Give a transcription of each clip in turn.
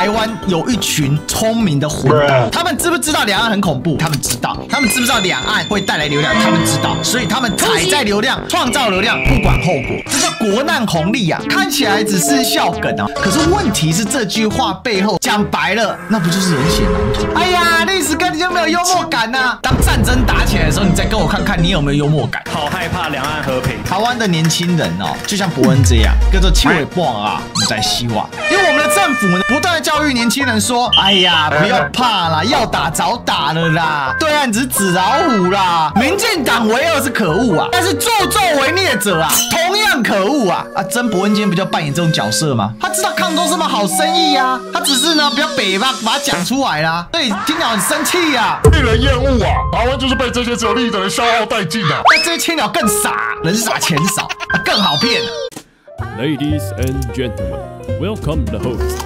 台湾有一群聪明的混蛋，他们知不知道两岸很恐怖？他们知道。他们知不知道两岸会带来流量？他们知道。所以他们踩在流量，创造流量，不管后果，这叫国难红利啊！看起来只是笑梗啊，可是问题是这句话背后讲白了，那不就是人血馒头？哎呀，历史哥你就没有幽默感呐、当战争打起来的时候，你再跟我看看你有没有幽默感。好害怕两岸和平。台湾的年轻人哦，就像伯恩这样，叫做气尾棒啊，我们在希望，因为我们的政府呢，不断的教育年轻人说，哎呀，不要怕啦，要打早打了啦，对岸只是纸老虎啦，民进党为恶是可恶啊，但是助纣为虐者啊，同样可恶啊！啊，曾伯恩今天不就扮演这种角色吗？他知道抗中是么好生意啊，他只是呢，不要北吧，把它讲出来啦，所以听到很生气啊，令人厌恶啊！台湾就是被这些只有利益的人消耗殆尽啊！但这些青鸟更傻，人傻钱少，更好骗。Ladies and gentlemen, welcome the host.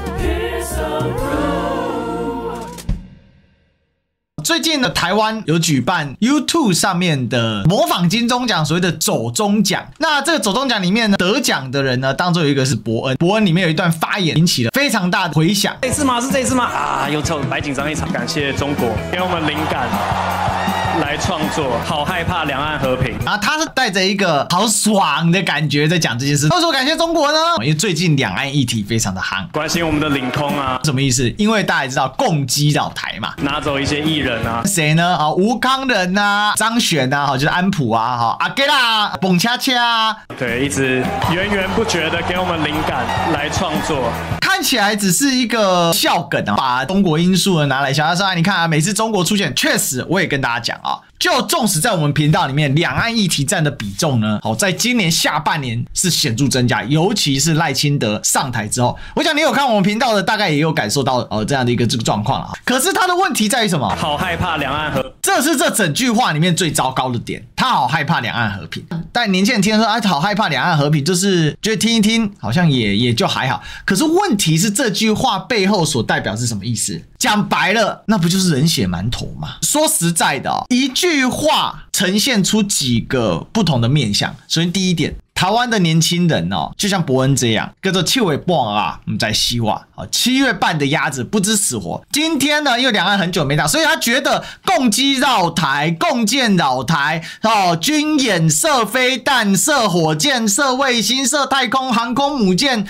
最近呢，台湾有举办 YouTube 上面的模仿金钟奖，所谓的走中奖。那这个走中奖里面呢，得奖的人呢，当中有一个是伯恩。伯恩里面有一段发言引起了非常大的回响。这次吗？是这次吗？啊，又白紧张一场。感谢中国给我们灵感。来创作，好害怕两岸和平。然后他是带着一个好爽的感觉在讲这件事。为什么感谢中国呢？因为最近两岸议题非常的夯，关心我们的领空啊。什么意思？因为大家也知道共击扰台嘛，拿走一些艺人啊。谁呢？啊，吴康仁呐、张悬呐，就是安普啊，哈，阿给啦，蹦恰恰。对，一直源源不绝的给我们灵感来创作。看起来只是一个笑梗啊，把中国因素呢拿来笑。他说：“你看啊，每次中国出现，确实我也跟大家讲啊，就纵使在我们频道里面，两岸议题占的比重呢，好，在今年下半年是显著增加，尤其是赖清德上台之后，我想你有看我们频道的，大概也有感受到这样的一个这个状况啊。可是他的问题在于什么？好害怕两岸和平，这是这整句话里面最糟糕的点。他好害怕两岸和平，但年轻人听说啊，好害怕两岸和平，就是觉得听一听，好像也就还好。可是问题是这句话背后所代表是什么意思？讲白了，那不就是人血馒头吗？说实在的一句话呈现出几个不同的面向。首先第一点，台湾的年轻人哦，就像伯恩这样，叫做气尾棒啊，我们在希望7月半的鸭子不知死活。今天呢，因为两岸很久没打，所以他觉得共机绕台、共建扰台、军演、射飞弹、射火箭、射卫星、射太空航空母舰、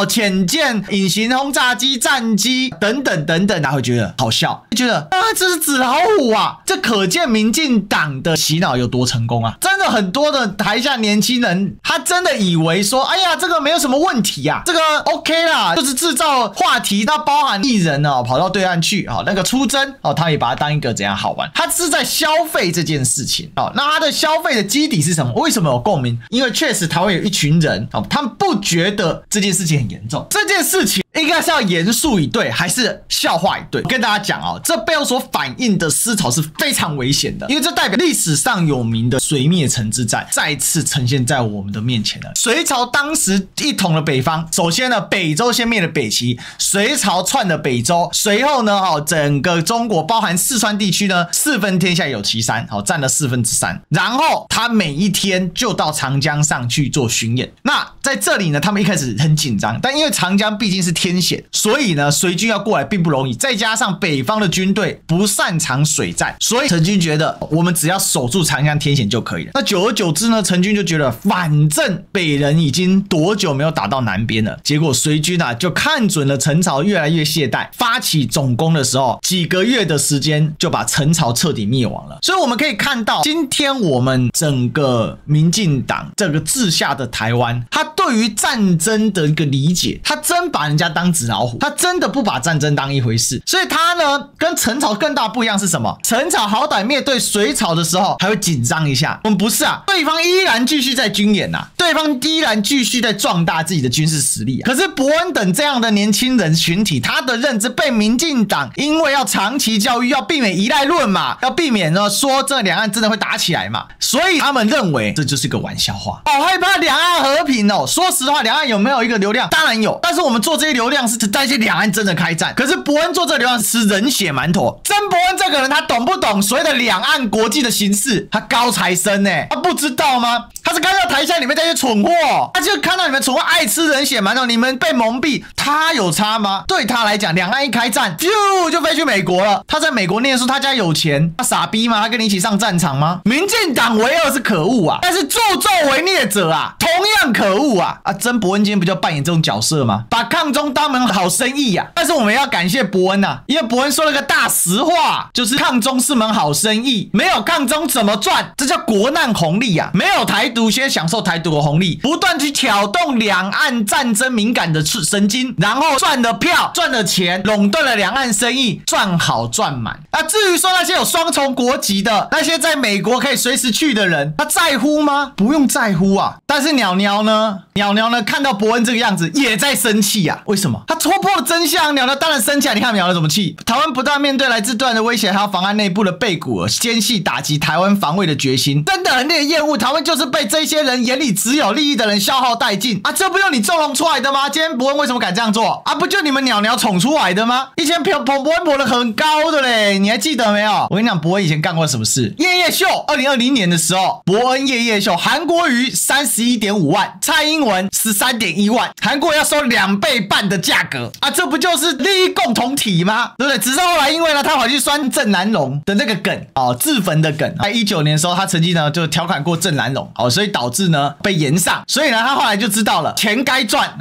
潜舰、隐形轰炸机、战机等等等等，他会觉得好笑，觉得啊，这是纸老虎啊！这可见民进党的洗脑有多成功啊！真的很多的台下年轻人，他真的以为说，哎呀，这个没有什么问题啊，这个 OK 啦，就是制造话题，那包含艺人哦，跑到对岸去那个出征他也把它当一个怎样好玩，他是在消费这件事情那他的消费的基底是什么？为什么有共鸣？因为确实台湾有一群人他们不觉得这件事情很严重，这件事情应该是要严肃以对，还是笑话以对？我跟大家讲这背后所反映的思潮是非常危险的，因为这代表历史上有名的水灭城之战再次呈现在我们的面前了。隋朝当时一统了北方，首先呢，北周先灭了北齐，隋朝篡了北周，随后呢，整个中国包含四川地区呢，4分天下有其三，占了3/4，然后他每一天就到长江上去做巡演。那在这里呢，他们一开始很紧张，但因为长江毕竟是天险，所以呢，隋军要过来并不容易，再加上北方的军队不擅长水战，所以陈军觉得我们只要守住长江天险就可以了。那久而久之呢，陈军就觉得反正北人已经多久没有打到南边了，结果隋军就看准了陈朝越来越懈怠，发起总攻的时候，几个月的时间就把陈朝彻底灭亡了。所以我们可以看到，今天我们整个民进党这个治下的台湾，他对于战争的一个理解，他真把人家当纸老虎，他真的不把战争当一回事。所以他呢，跟陈朝更大不一样是什么？陈朝好歹面对隋朝的时候还会紧张一下，我们不是啊，对方依然继续在军演对方依然继续在壮大自己的军事实力可是伯恩等这样的年轻人群体，他的认知被民进党因为要长期教育，要避免依赖论嘛，要避免说这两岸真的会打起来嘛，所以他们认为这就是个玩笑话。好害怕两岸和平说实话，两岸有没有一个流量？当然有，但是我们做这些流流量是担心两岸真的开战，可是伯恩做这个流量吃人血馒头。曾伯恩这个人，他懂不懂所谓的两岸国际的形势？他高材生他不知道吗？他是看到台下里面这些蠢货，他就看到你们蠢货爱吃人血馒头，你们被蒙蔽，他有差吗？对他来讲，两岸一开战，就飞去美国了。他在美国念书，他家有钱，他傻逼吗？他跟你一起上战场吗？民进党为恶是可恶啊，但是助纣为虐者啊，同样可恶啊！曾伯恩今天不就扮演这种角色吗？把抗中当门好生意啊！但是我们要感谢伯恩啊，因为伯恩说了个大实话，就是抗中是门好生意，没有抗中怎么赚？这叫国难红利啊！没有台独，先享受台独的红利，不断去挑动两岸战争敏感的神经，然后赚了票，赚了钱，垄断了两岸生意，赚好赚满。至于说那些有双重国籍的，那些在美国可以随时去的人，他在乎吗？不用在乎啊。但是鸟鸟呢，看到伯恩这个样子，也在生气啊。为什么？他戳破了真相，鸟鸟当然生气啊。你看鸟鸟怎么气？台湾不但面对来自对岸的威胁，还要妨碍内部的背骨，奸细打击台湾防卫的决心，真的很令人厌恶。台湾就是被这些人眼里只有利益的人消耗殆尽啊！这不就你纵容出来的吗？今天伯恩为什么敢这样做啊？不就你们鸟鸟宠出来的吗？以前捧伯恩捧得很高的嘞，你还记得没有？我跟你讲，伯恩以前干过什么事？夜夜秀，2020年的时候，伯恩夜夜秀，韩国瑜31.5万，蔡英文13.1万，韩国要收2倍半的价格啊！这不就是利益共同体吗？对不对？只是后来因为呢，他跑去酸郑南榕的那个梗自焚的梗，在19年的时候，他曾经呢就调侃过郑南榕，所以导致呢被延上，所以呢他后来就知道了钱该赚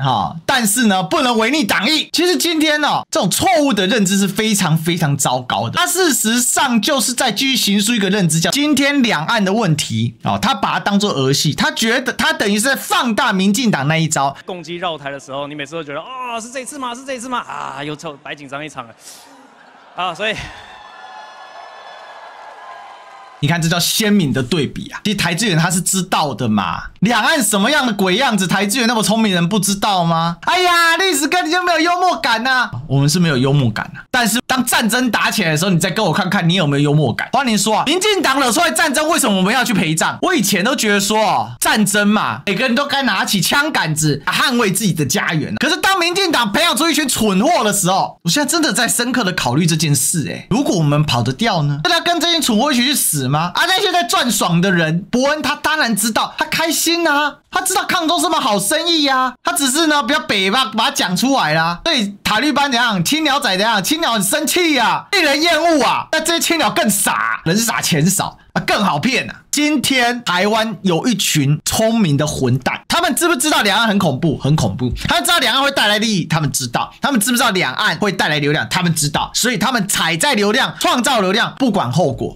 但是呢不能违逆党意。其实今天这种错误的认知是非常非常糟糕的。他事实上就是在继续形塑一个认知，叫今天两岸的问题他把它当作儿戏，他觉得他等于是在放大民进党那一招。攻击绕台的时候，你每次都觉得是这一次吗？是这一次吗？又臭白紧张一场了所以。你看，这叫鲜明的对比啊！其实台资源他是知道的嘛，两岸什么样的鬼样子，台资源那么聪明人不知道吗？哎呀，历史哥你就没有幽默感啊！我们是没有幽默感但是当战争打起来的时候，你再跟我看看你有没有幽默感。欢迎说民进党惹出来战争，为什么我们要去陪战？我以前都觉得说战争嘛，每个人都该拿起枪杆子捍卫自己的家园。可是当民进党培养出一群蠢货的时候，我现在真的在深刻的考虑这件事如果我们跑得掉呢？大家跟这群蠢货一起去死吗？那些在赚爽的人，伯恩他当然知道，他开心啊，他知道抗中是么好生意啊，他只是呢比较北吧，把它讲出来啦。所以塔利班怎样，青鸟仔怎样，青鸟很生气啊，令人厌恶啊。但这些青鸟更傻，人傻钱少更好骗啊。今天台湾有一群聪明的混蛋，他们知不知道两岸很恐怖？很恐怖。他们知道两岸会带来利益，他们知道。他们知不知道两岸会带来流量？他们知道。所以他们踩在流量，创造流量，不管后果。